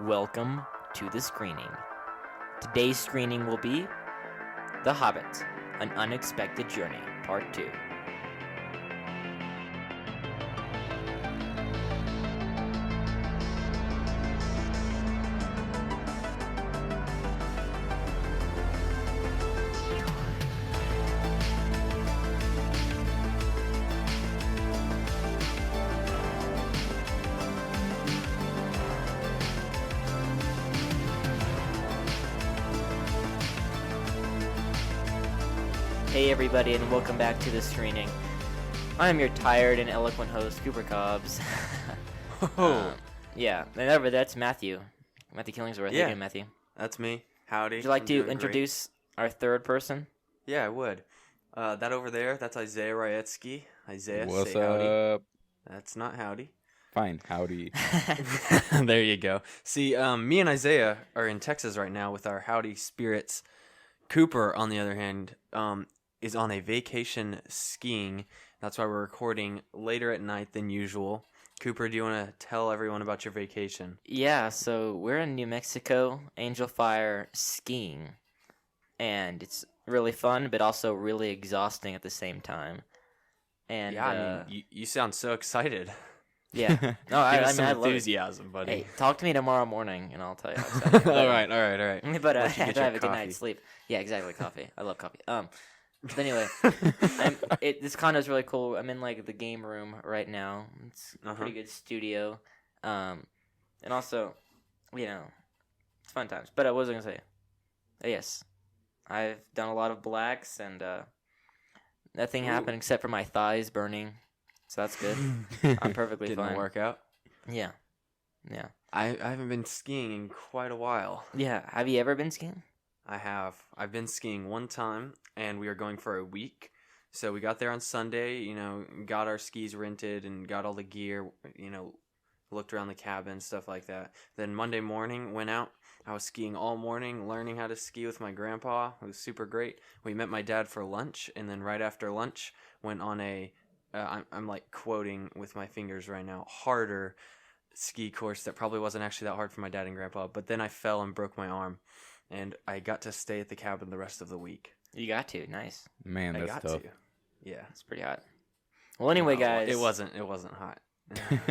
Welcome to the screening. Today's screening will be The Hobbit, An Unexpected Journey, Part 2. Hey everybody, and welcome back to the screening. I am your tired and eloquent host, Cooper Cobbs. Yeah, remember that's Matthew. Matthew Killingsworth. Yeah. How you doing, Matthew? That's me. Howdy. Would you like I'm to doing introduce our third person? Great. Yeah, I would. That over there, that's Isaiah Ryatsky. Isaiah, What's say howdy. up? That's not howdy. Fine, howdy. There you go. See, me and Isaiah are in Texas right now with our howdy spirits. Cooper, on the other hand, is on a vacation skiing. That's why we're recording later at night than usual. Cooper, do you want to tell everyone about your vacation? Yeah, so we're in New Mexico, Angel Fire, skiing. And it's really fun, but also really exhausting at the same time. And Yeah, I mean, you sound so excited. yeah. No, I Give us mean, some I love it. enthusiasm, buddy. Hey, talk to me tomorrow morning, and I'll tell you how excited I am. all right. But I Let you have get to your have a good coffee. night's sleep. Yeah, exactly. Coffee. I love coffee. But anyway, this condo is really cool. I'm in like the game room right now. It's a pretty good studio. And also, it's fun times. But I was gonna say, yes, I've done a lot of blacks, and nothing happened except for my thighs burning. So that's good. I'm perfectly Getting fine. a workout. Yeah. I haven't been skiing in quite a while. Yeah. Have you ever been skiing? I have. I've been skiing one time, and we were going for a week. So we got there on Sunday, got our skis rented and got all the gear, looked around the cabin, stuff like that. Then Monday morning, went out. I was skiing all morning, learning how to ski with my grandpa. It was super great. We met my dad for lunch, and then right after lunch, went on a, I'm like quoting with my fingers right now, harder ski course that probably wasn't actually that hard for my dad and grandpa. But then I fell and broke my arm. And I got to stay at the cabin the rest of the week. You got to. Nice. Man, I that's got tough. to. Yeah. It's pretty hot. Well, anyway, No, guys. It wasn't hot.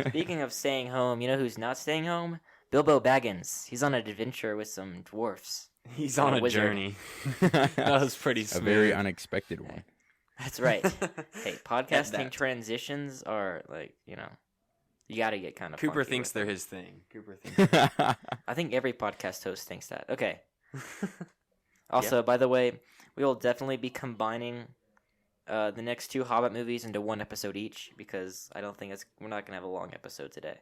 Speaking of staying home, you know who's not staying home? Bilbo Baggins. He's on an adventure with some dwarfs. He's on a wizard. journey. That was pretty A smooth. very unexpected one. That's right. Hey, podcasting that. transitions are like, you got to get kind of Cooper funky thinks with they're them. his thing. Cooper thinks. I think every podcast host thinks that. Okay. Also, by the way, we will definitely be combining the next two Hobbit movies into one episode each because I don't think we're not going to have a long episode today.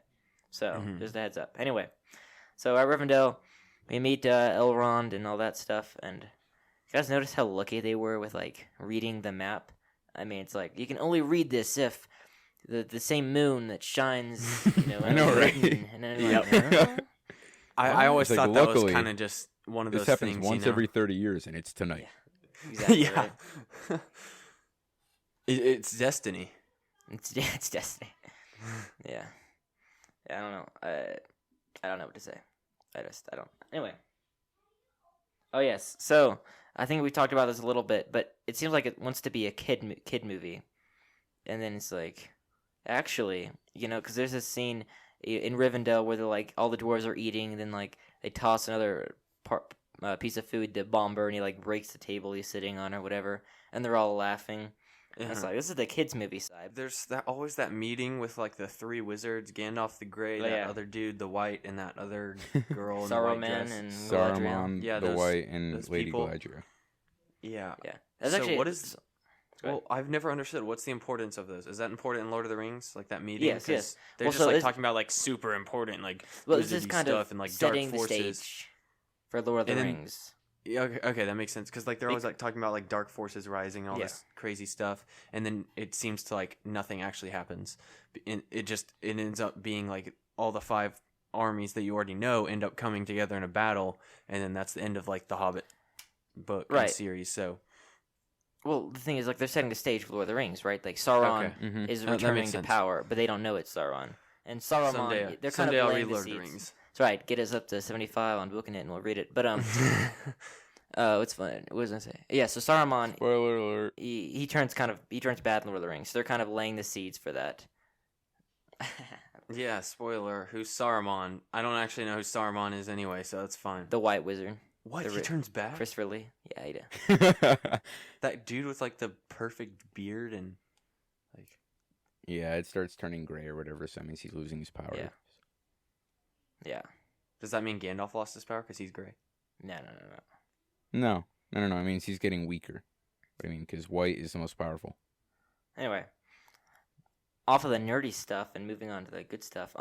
So, just a heads up. Anyway, so at Rivendell, we meet Elrond and all that stuff, and you guys notice how lucky they were with, like, reading the map? I mean, it's like, you can only read this if the same moon that shines, I know, right? And then like, huh? I always It's like, thought that was luckily, kind of just one of those This happens things. once every 30 years, and it's tonight. Exactly. Yeah. Right. It's destiny. It's destiny. Yeah. I don't know. I don't know what to say. I don't. Anyway. Oh yes. So I think we talked about this a little bit, but it seems like it wants to be a kid movie, and then it's like, actually, because there's this scene in Rivendell where they're like all the dwarves are eating, and then like they toss another piece of food to Bomber, and he like breaks the table he's sitting on or whatever, and they're all laughing. And it's like, this is the kids movie side. There's always that meeting with like the three wizards, Gandalf the Grey, other dude, the white, and that other girl in the white Saruman dress. and Galadriel. Saruman, Yeah, the those- White, and those Lady people. Galadriel. Yeah. Yeah. That's So actually what is? Go ahead. Well, I've never understood. What's the importance of those? Is that important in Lord of the Rings, like that meeting? Yes, 'Cause yes. They're Well, just so like it's- talking about like super important, like Well, it's wizardy just kind stuff of and like setting dark the forces. stage for Lord of the And then- Rings. Yeah, okay, that makes sense. Because like they're always like talking about like dark forces rising and all Yeah. this crazy stuff, and then it seems to like nothing actually happens. And it ends up being like all the five armies that you already know end up coming together in a battle, and then that's the end of like the Hobbit book and Right. series. So Well, the thing is, like, they're setting the stage for Lord of the Rings, right? Like, Sauron Okay. Mhm. is That makes returning to sense. power, but they don't know it's Sauron. And Saruman, they're kind someday of I'll laying read the Lord of the seeds. Rings. That's right. Get us up to 75 on booking it, and we'll read it. But it's fun. What was I gonna say? Yeah. So Saruman, Spoiler alert. he turns bad in Lord of the Rings. So they're kind of laying the seeds for that. Yeah, spoiler. Who's Saruman? I don't actually know who Saruman is anyway, so that's fine. The White Wizard. What? He turns bad? Christopher Lee. Yeah, he did. That dude with like the perfect beard and like. Yeah, it starts turning gray or whatever, so that means he's losing his power. Yeah. Yeah. Does that mean Gandalf lost his power because he's gray? No. No. It means he's getting weaker. What I mean, because white is the most powerful. Anyway, off of the nerdy stuff and moving on to the good stuff.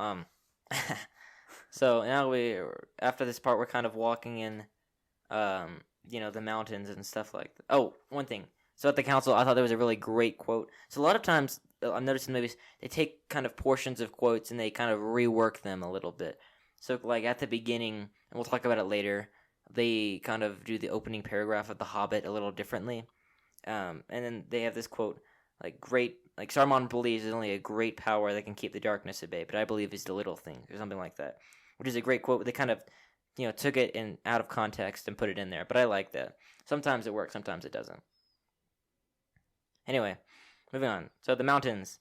So now after this part, we're kind of walking in, the mountains and stuff like that. Oh, one thing. So at the council, I thought there was a really great quote. So a lot of times, I've noticed in movies, they take kind of portions of quotes and they kind of rework them a little bit. So like at the beginning, and we'll talk about it later, they kind of do the opening paragraph of The Hobbit a little differently. And then they have this quote, Saruman believes there's only a great power that can keep the darkness at bay, but I believe it's the little things, or something like that. Which is a great quote. They kind of, took it out of context and put it in there, but I like that. Sometimes it works, sometimes it doesn't. Anyway, moving on. So the mountains.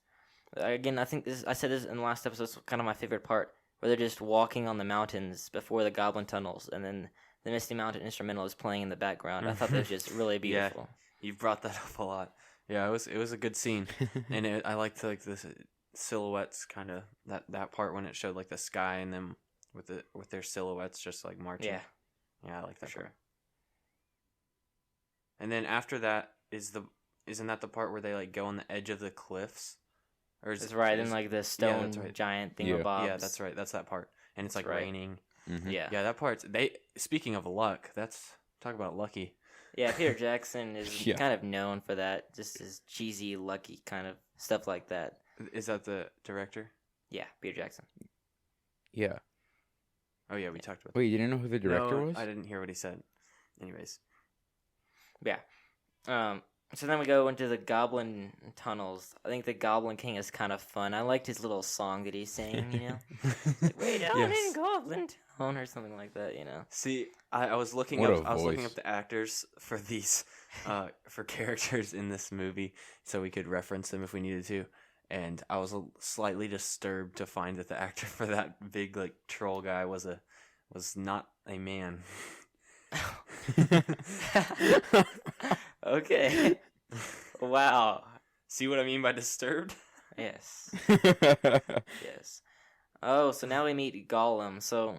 Again, I think I said this in the last episode, it's kind of my favorite part, where they're just walking on the mountains before the Goblin Tunnels, and then the Misty Mountain instrumental is playing in the background. I thought that was just really beautiful. Yeah, you've brought that up a lot. Yeah, it was a good scene, and I liked this silhouettes kind of that part when it showed like the sky and them with their silhouettes just like marching. Yeah, I like that. For sure. And then after that isn't that the part where they like go on the edge of the cliffs? Or that's right, and like the stone giant thingamabobs. Yeah, that's right. That's that part, and it's like raining. Mm-hmm. Yeah, that part. Speaking of luck, talk about lucky. Yeah, Peter Jackson is kind of known for that, just his cheesy, lucky kind of stuff like that. Is that the director? Yeah, Peter Jackson. Yeah. Oh yeah, we talked about. Wait, you didn't know who the director was? I didn't hear what he said. Anyways. Yeah. So then we go into the Goblin Tunnels. I think the Goblin King is kind of fun. I liked his little song that he sang, like, way down in Goblin Town or something like that, See, I was looking looking up the actors for these for characters in this movie so we could reference them if we needed to. And I was slightly disturbed to find that the actor for that big like troll guy was not a man. Okay. Wow. See what I mean by disturbed? Yes. Yes. Oh, so now we meet Gollum. So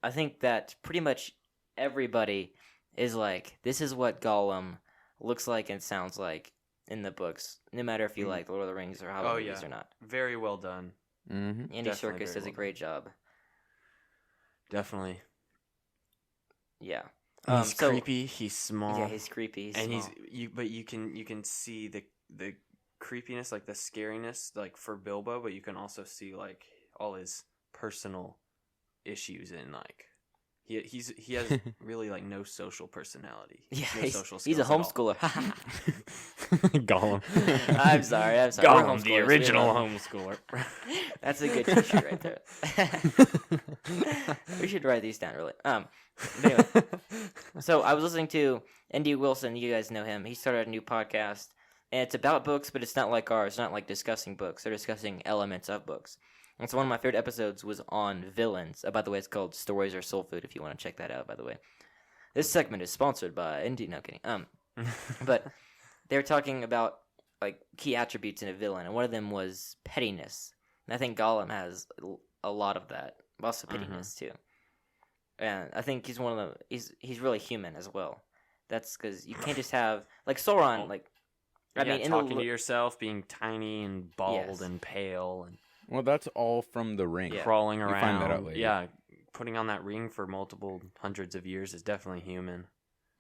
I think that pretty much everybody is like, this is what Gollum looks like and sounds like in the books, no matter if you like Lord of the Rings or Hobbit movies or not. Very well done. Mm-hmm. Andy Serkis does a great job. Yeah. Yeah. He's creepy. He's small. Yeah, he's creepy. But you can see the creepiness, like the scariness, like for Bilbo. But you can also see like all his personal issues and like he has really like no social personality. Yeah, no social skills he's a homeschooler. Gollum. I'm sorry. Gollum, the original homeschooler. That's a good T-shirt right there. We should write these down, really. Anyway, so I was listening to Andy Wilson. You guys know him. He started a new podcast, and it's about books, but it's not like ours. It's not like discussing books. They're discussing elements of books. And so one of my favorite episodes was on villains. By the way, it's called Stories Are Soul Food, if you want to check that out, by the way. This segment is sponsored by Andy. No, kidding. But they were talking about like key attributes in a villain, and one of them was pettiness. And I think Gollum has a lot of that. Also pettiness, too. And I think he's one of the... He's really human as well. That's because you can't just have... Like, Sauron, like... talking to yourself, being tiny and bald and pale and... Well, that's all from the ring. Crawling around. You find that out later. Yeah, putting on that ring for multiple hundreds of years is definitely human.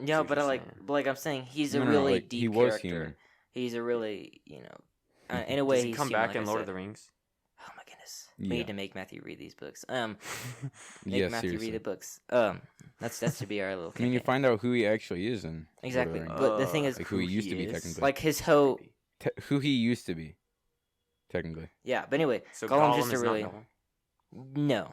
Yeah, but I'm saying he's a really deep he character. Was human. He's a really, in a way, Does he come back in Lord of the Rings? Rings? Oh my goodness! We need to make Matthew read these books. Matthew seriously. read the books. That should be our little. I mean, you find out who he actually is in exactly. Lord of the But the thing is, like who he used to be technically. Like his whole. Who he used to be, technically. Yeah, but anyway, so Gollum's Gollum just a is really not no.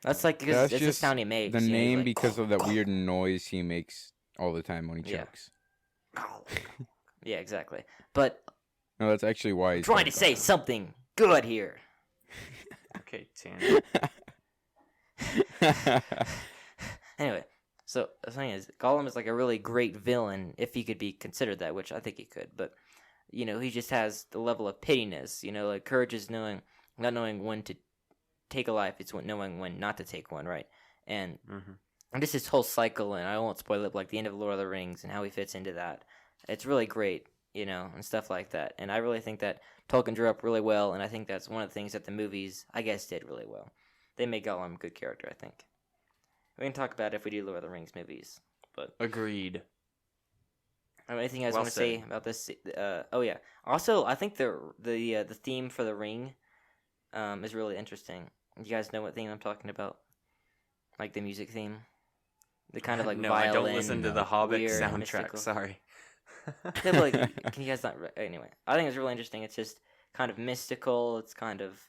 That's like because That's it's the just sound he makes. the you know, he's name like, because of that weird noise he makes all the time when he Yeah. chokes. Yeah, exactly. But No, that's actually why I'm he's trying to called say something good here. Okay, Tanner. Gollum. Anyway, so the thing is, Gollum is like a really great villain if he could be considered that, which I think he could. But you know, he just has the level of pittiness. You know, like courage is not knowing when to take a life; it's knowing when not to take one, right? And this his whole cycle, and I won't spoil it, like the end of Lord of the Rings and how he fits into that. It's really great, you know, and stuff like that. And I really think that Tolkien drew up really well, and I think that's one of the things that the movies, I guess, did really well. They made Gollum a good character, I think. We can talk about it if we do Lord of the Rings movies, but Agreed. anything you guys Well want to say said. about this? Oh yeah. Also, I think the theme for the ring, is really interesting. You guys know what theme I'm talking about? Like the music theme, the kind of like no, violin. I don't listen to the Hobbit weird, soundtrack. mystical. Sorry. Yeah, but like, can you guys not? Anyway, I think it's really interesting. It's just kind of mystical. It's kind of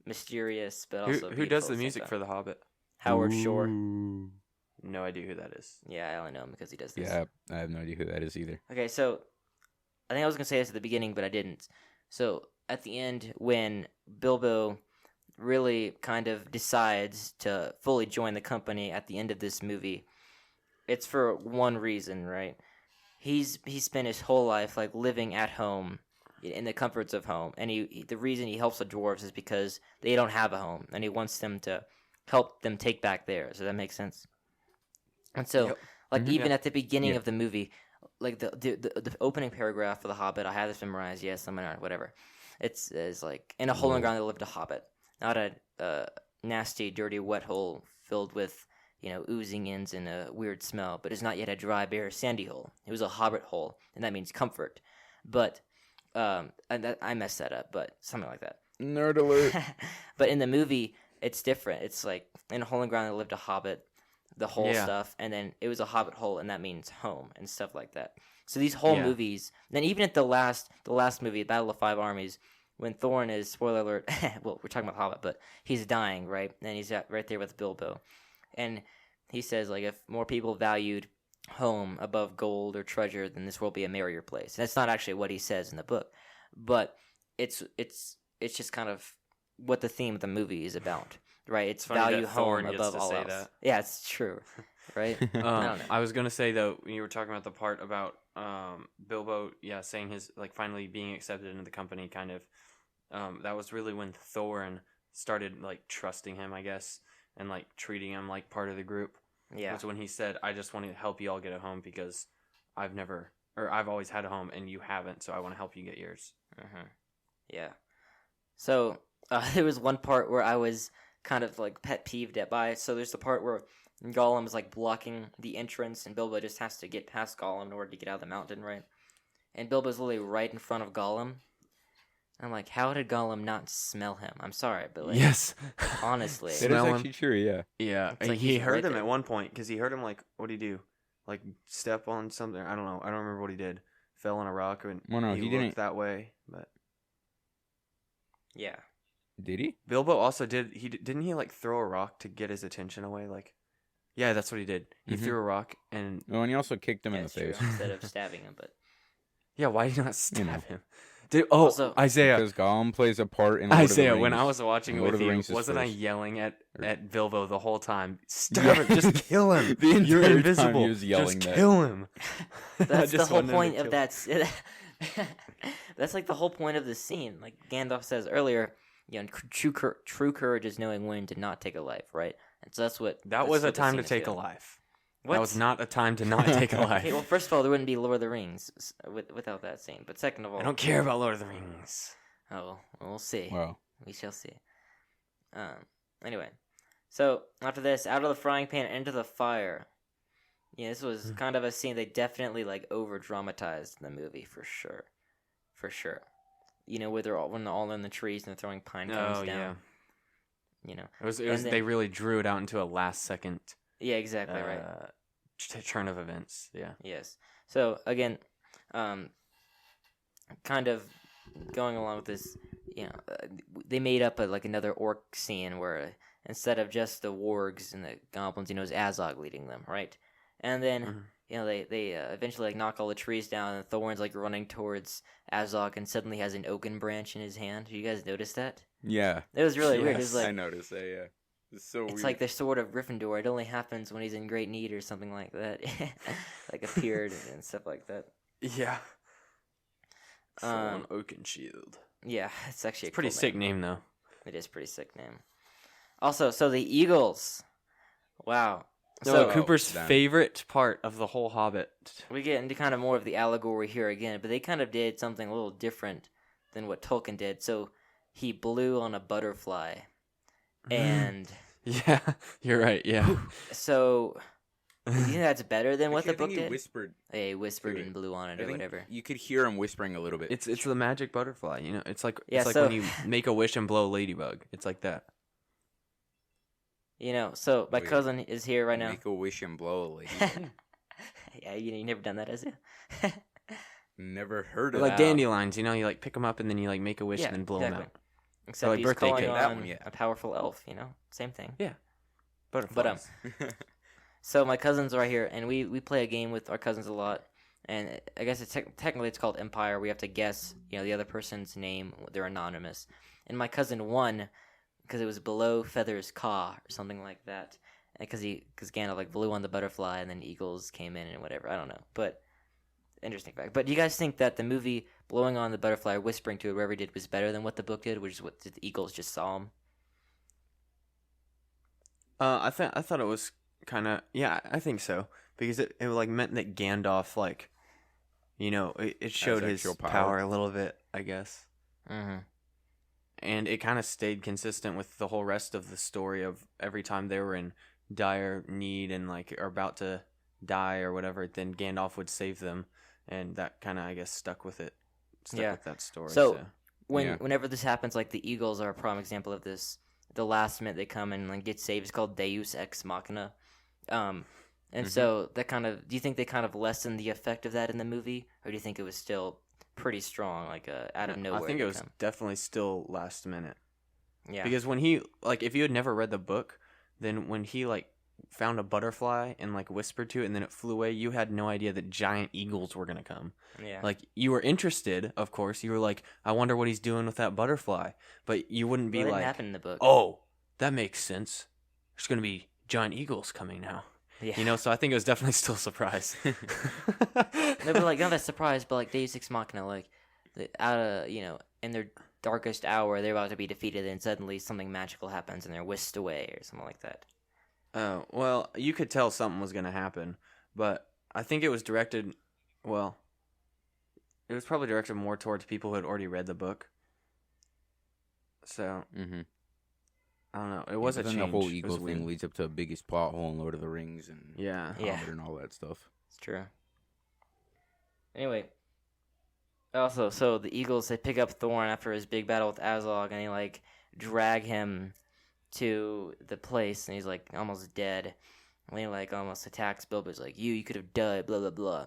mysterious, but also Who does the music for the Hobbit? Howard Shore. No idea who that is. Yeah, I only know him because he does this. Yeah, I have no idea who that is either. Okay, so I think I was gonna say this at the beginning, but I didn't. So at the end, when Bilbo really kind of decides to fully join the company at the end of this movie, it's for one reason, right? He spent his whole life like living at home in the comforts of home, and the reason he helps the dwarves is because they don't have a home, and he wants them to help them take back theirs. Does that make sense? And so, Yep. like even Yeah. at the beginning Yeah. of the movie, like the opening paragraph of the Hobbit, I have this memorized. Yes, I'm gonna whatever. It's like in a hole in the ground there lived a hobbit, not a nasty, dirty, wet hole filled with oozing ends and a weird smell, but it's not yet a dry, bare, sandy hole. It was a hobbit hole, and that means comfort. But I messed that up, but something like that. Nerd alert. But in the movie, it's different. It's like in a hole in the ground there lived a hobbit, the whole Yeah. stuff, and then it was a hobbit hole, and that means home and stuff like that. So these whole Yeah. movies, then even at the last movie, Battle of Five Armies, when Thorin is, spoiler alert, well, we're talking about Hobbit, but he's dying, right? And he's right there with Bilbo. And he says, like, if more people valued home above gold or treasure, then this world will be a merrier place. And that's not actually what he says in the book, but it's just kind of what the theme of the movie is about, right? It's funny value that home Thorin gets above to all say else. that. Yeah, it's true, right? I don't know. I was gonna say though, when you were talking about the part about Bilbo, saying his like finally being accepted into the company, kind of. That was really when Thorin started like trusting him, I guess, and like treating him like part of the group. Yeah, That's when he said, "I just want to help you all get a home because I've always had a home and you haven't, so I want to help you get yours." yeah. So there was one part where I was kind of like pet peeved at by it. So there's the part where Gollum is like blocking the entrance, and Bilbo just has to get past Gollum in order to get out of the mountain, right? And Bilbo's literally right in front of Gollum. I'm like, how did Gollum not smell him? I'm sorry, but like, Yes, honestly, It is Smell him. actually true, yeah. yeah. It's like he he's heard right him there. at one point because he heard him like, what did he do? Like step on something? I don't know. I don't remember what he did. Fell on a rock and Well, no, he looked didn't. that way. But yeah. Did he? Bilbo also did. Didn't he like throw a rock to get his attention away? Like, yeah, that's what he did. He Mhm. threw a rock and Oh, and he also kicked him Yeah, in the it's true, face. instead of stabbing him, but yeah, why did you not stab know. him? Dude, Also- Isaiah. Because Gollum plays a part in Lord Isaiah, of the when Rings. I was watching it Lord with of the you, Rings is wasn't I first. yelling at Or- Bilbo the whole time? Stab Yeah. him! Just kill him! The entire You're time invisible. he was yelling just that. kill him. I that's the just whole wanted him to point of kill- that. That's like the whole point of the scene. Like Gandalf says earlier, true courage is knowing when to not take a life, right? And so that's what That that's was a what the time scene to is take a doing. life. What? That was not a time to not take a life. Okay, well, first of all, there wouldn't be Lord of the Rings without that scene. But second of all, I don't care about Lord of the Rings. Oh, we'll see. Wow. We shall see. Anyway, so after this, out of the frying pan into the fire. Yeah, this was kind of a scene they definitely like over dramatized in the movie for sure. Where when they're all in the trees and they're throwing pine cones Oh down. yeah. It It was. And then- They really drew it out into a last second. Yeah, exactly right. Turn of events. Yeah. Yes. So again, kind of going along with this, they made up like another orc scene where instead of just the wargs and the goblins. It's Azog leading them, right? And then they eventually knock all the trees down, and Thorin's running towards Azog, and suddenly has an oaken branch in his hand. Did you guys notice that? Yeah. It was really weird. It was I noticed that. Yeah. It's so weird. It's like the sword of Gryffindor. It only happens when he's in great need or something like that. Appeared and stuff like that. Yeah. An oaken shield. Yeah, it's actually a pretty sick name though. It is a pretty sick name. Also, so the Eagles. Wow. So Cooper's favorite part of the whole Hobbit. We get into kind of more of the allegory here again, but they kind of did something a little different than what Tolkien did. So he blew on a butterfly. And yeah, you're right. Yeah. So do you think that's better than what the book did? Whispered. He whispered and blew on it or whatever. You could hear him whispering a little bit. It's the magic butterfly. It's like so, when you make a wish and blow a ladybug. It's like that. So my cousin is here right now. Make a wish and blow a ladybug. Yeah, you never done that, has you? Never heard of like that. dandelions. You pick them up and then you make a wish and then blow them out. Except like he's birthday calling cake. on That one, yeah. a powerful elf, Same thing. Yeah. But so my cousins are right here, and we play a game with our cousins a lot. And I guess technically it's called Empire. We have to guess, the other person's name. They're anonymous. And my cousin won because it was below Feather's Caw or something like that. Because Gandalf blew on the butterfly, and then eagles came in and whatever. I don't know, but interesting fact. But do you guys think that the movie blowing on the butterfly, whispering to it, whatever he did, was better than what the book did, which is what the eagles just saw him? I thought it was kind of I think so, because it meant that Gandalf it showed his power a little bit, I guess. Mm-hmm. And it kind of stayed consistent with the whole rest of the story of every time they were in dire need and are about to die or whatever, then Gandalf would save them, and that kind of I guess stuck with it. With that story. So whenever this happens, the Eagles are a prime example of this. The last minute they come and get saved. It's called Deus Ex Machina. So that do you think they kind of lessened the effect of that in the movie, or do you think it was still pretty strong, out of nowhere? I think it was definitely still last minute. Yeah. Because when he if you had never read the book, then when he found a butterfly and whispered to it and then it flew away, you had no idea that giant eagles were gonna come. Yeah. You were interested, of course. You were I wonder what he's doing with that butterfly. But you wouldn't be it didn't happen in the book. Oh, that makes sense. There's gonna be giant eagles coming now. Yeah. So I think it was definitely still a surprise. No, but not a surprise, but Deus Ex Machina, out of in their darkest hour, they're about to be defeated, and suddenly something magical happens, and they're whisked away, or something like that. Oh, well, you could tell something was going to happen, but I think it was directed, it was probably directed more towards people who had already read the book. So, I don't know. It was a change. The whole eagle thing leads up to the biggest plot hole in Lord of the Rings and Hobbit and all that stuff. It's true. Anyway, also, so the Eagles, they pick up Thorin after his big battle with Azog, and they drag him to the place, and he's almost dead. And he almost attacks Bilbo. He's you could have died, blah blah blah.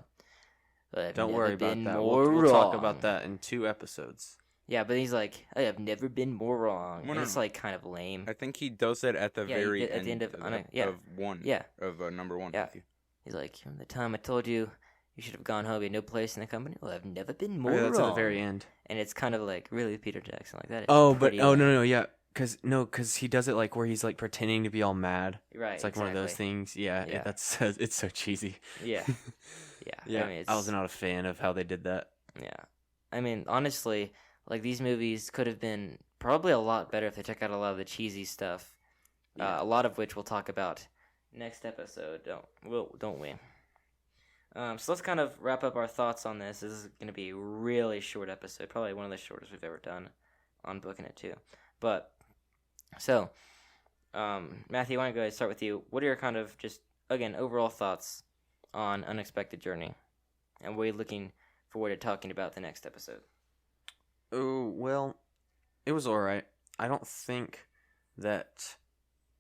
But don't worry about that. We'll talk about that in 2 episodes. Yeah, but he's I have never been more wrong. And it's kind of lame. I think he does that at the very at the end of one. Yeah. Of number 1. Yeah. He's from the time I told you should have gone home, you had no place in the company. Well, I've never been more wrong. That's at the very end. And it's kind of really Peter Jackson that. No, yeah. Because he does it where he's pretending to be all mad. Right. It's one of those things. Yeah. It's so cheesy. Yeah. Yeah. Yeah. I was not a fan of how they did that. Yeah. Honestly, these movies could have been probably a lot better if they took out a lot of the cheesy stuff. A lot of which we'll talk about next episode. Don't we? So let's kind of wrap up our thoughts on this. This is going to be a really short episode, probably one of the shortest we've ever done on Booking It too. But so, Matthew, I want to go ahead and start with you. What are your kind of just overall thoughts on Unexpected Journey, and what are you looking forward to talking about the next episode? Oh well, it was alright. I don't think that.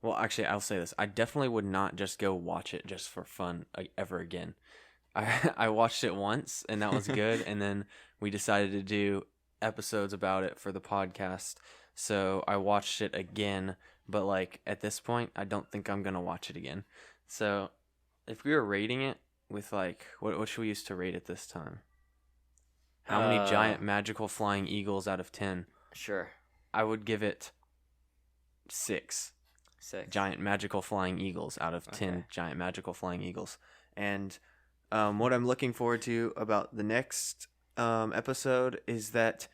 Well, actually, I'll say this: I definitely would not just go watch it just for fun ever again. I watched it once, and that was good, and then we decided to do episodes about it for the podcast. So I watched it again but like at this point, I don't think I'm gonna watch it again. So, if we were rating it with like what should we use to rate it this time? How many giant magical flying eagles out of 10? Sure. I would give it 6. 6. Giant magical flying eagles out of 10 Okay. giant magical flying eagles. And what I'm looking forward to about the next episode is that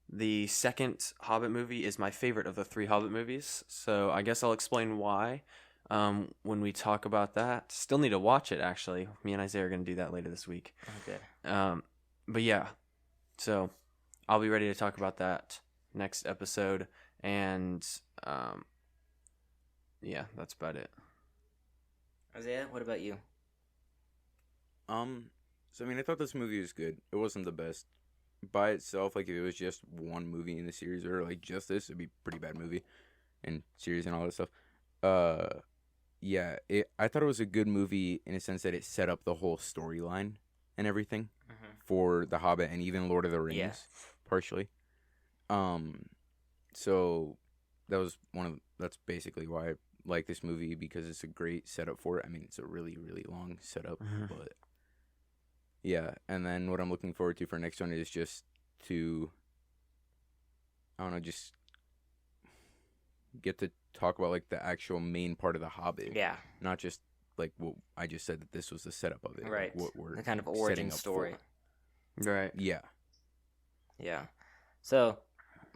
the second Hobbit movie is my favorite of the 3 Hobbit movies. So I guess I'll explain why when we talk about that. Still need to watch it, actually. Me and Isaiah are going to do that later this week. Okay. But yeah, so I'll be ready to talk about that next episode. And yeah, that's about it. Isaiah, what about you? So I mean, I thought this movie was good. It wasn't the best by itself. Like, if it was just one movie in the series, or like just this, it'd be a pretty bad movie and series and all that stuff. Yeah, I thought it was a good movie in a sense that it set up the whole storyline and everything for The Hobbit and even Lord of the Rings, partially. So that's basically why I like this movie, because it's a great setup for it. I mean, it's a really, really long setup, but yeah. And then what I'm looking forward to for next one is just to, I don't know, just get to talk about like the actual main part of The Hobbit. Yeah. Not just like what I just said, that this was the setup of it. Right. Like what we're The kind of setting origin up story. for. Right. Yeah. Yeah. So,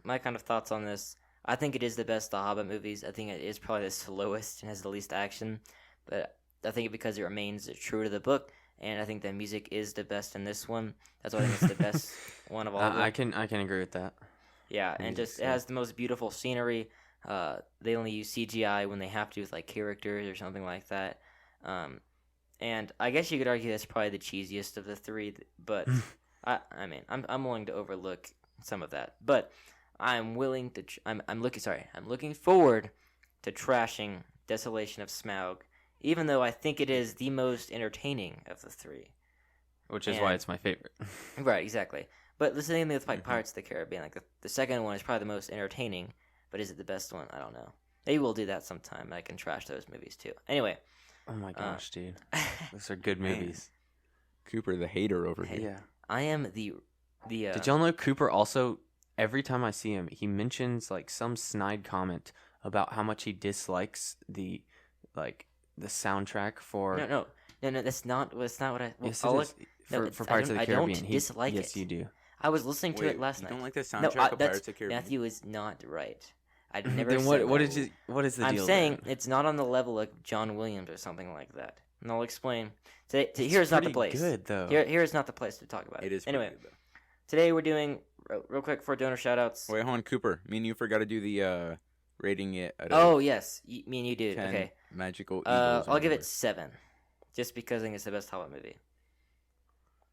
my kind of thoughts on this. I think it is the best The Hobbit movies. I think it is probably the slowest and has the least action. But I think because it remains true to the book, and I think the music is the best in this one. That's why I think it's the best one of all of them. I can agree with that. Yeah, and just it has the most beautiful scenery. They only use CGI when they have to with like characters or something like that. And I guess you could argue that's probably the cheesiest of the 3, but I mean, I'm willing to overlook some of that. But I'm willing to I'm looking forward to trashing Desolation of Smaug, even though I think it is the most entertaining of the 3. Which is why it's my favorite. Right, exactly. But the same thing with like Pirates of the Caribbean. Like the second one is probably the most entertaining, but is it the best one? I don't know. Maybe we'll do that sometime. I can trash those movies too. Anyway. Oh my gosh, dude. Those are good movies. Cooper, the hater over here. Yeah. I am the Did y'all know Cooper also, every time I see him, he mentions like some snide comment about how much he dislikes the soundtrack for No, that's not what I Yes, I'll it is. no, For Pirates of the Caribbean. I don't dislike yes, it. you do. I was listening to it last you night. don't like the No, soundtrack of that's Pirates of the Caribbean? Matthew is not right. I'd never Then said what that. is the I'm deal? saying then? it's not on the level of John Williams or something like that. And I'll explain. Here's not the pretty place. good though. Here's not the place to talk about it. It is Anyway, pretty good, today we're doing real quick for donor shoutouts. though. Wait, hold on, Cooper. Me and you forgot to do the rating it. At Oh yes, me and you did. 10 Okay. magical eagles. I'll give whatever. it 7, just because I think it's the best Hobbit movie.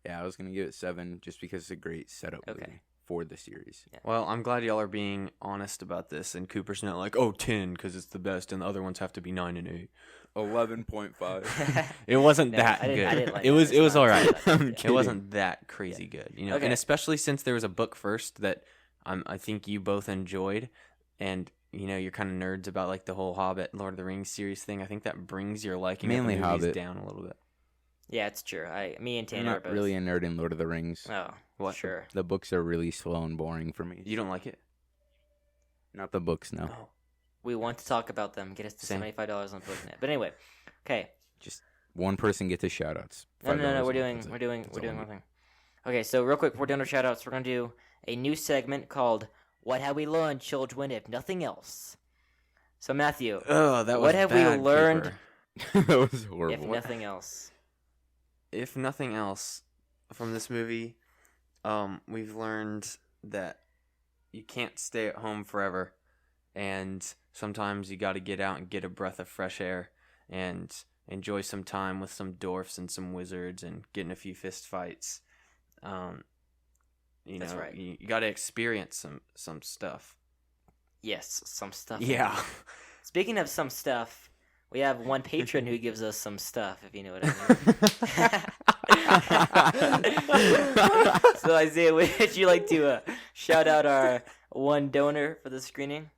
Yeah, I was gonna give it 7 just because it's a great setup movie for the series. Yeah. Well, I'm glad y'all are being honest about this, and Cooper's not like, 10 because it's the best, and the other ones have to be 9 and 8. 11.5. It wasn't No, that I didn't- good. I didn't like it that. was It's not all right. that good. It wasn't that crazy good, Okay. And especially since there was a book first that I think you both enjoyed, and you're kind of nerds about like the whole Hobbit, Lord of the Rings series thing. I think that brings your liking Mainly of the movies Hobbit. down a little bit. Yeah, it's true. Me and I'm Tanner are not both. really a nerd in Lord of the Rings. Oh, What? sure. The books are really slow and boring for me. You don't like it? Not the books, no. Oh. We want to talk about them. Get us to Same. $75 on BookNet. But anyway, okay. Just one person gets his shoutouts. No. $5 We're a doing month. we're That's all doing I one need. thing. Okay, so real quick, for donor shoutouts, we're gonna do a new segment called "What Have We Learned, Children, If Nothing Else." So Matthew, Oh, that was what have we bad, learned Cooper. That was if horrible. nothing else? If nothing else from this movie, we've learned that you can't stay at home forever, and sometimes you got to get out and get a breath of fresh air and enjoy some time with some dwarfs and some wizards and get in a few fist fights. That's right. You got to experience some stuff. Yes, some stuff. Yeah. Speaking of some stuff, we have one patron who gives us some stuff, if you know what I mean. So Isaiah, would you like to shout out our one donor for the screening?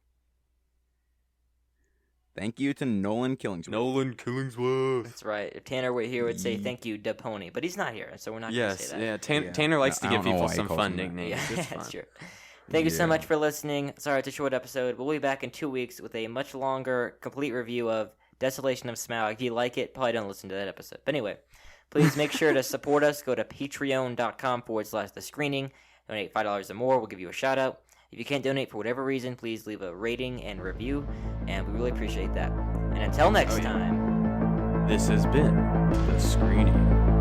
Thank you to Nolan Killingsworth. Nolan Killingsworth. That's right. If Tanner were here, would say thank you, Da Pony, but he's not here, so we're not going to Yes, say that. yeah. Yeah. Tanner likes No, to I give don't know people why he some calls fun him that. nicknames. Yeah, It's that's fun. true. Thank you so Yeah. much for listening. Sorry, it's a short episode. We'll be back in 2 weeks with a much longer, complete review of Desolation of Smaug. If you like it, probably don't listen to that episode. But anyway, please make sure to support us. Go to patreon.com/the screening. Donate $5 or more. We'll give you a shout out. If you can't donate for whatever reason, please leave a rating and review, and we really appreciate that. And until next time. This has been The Screening.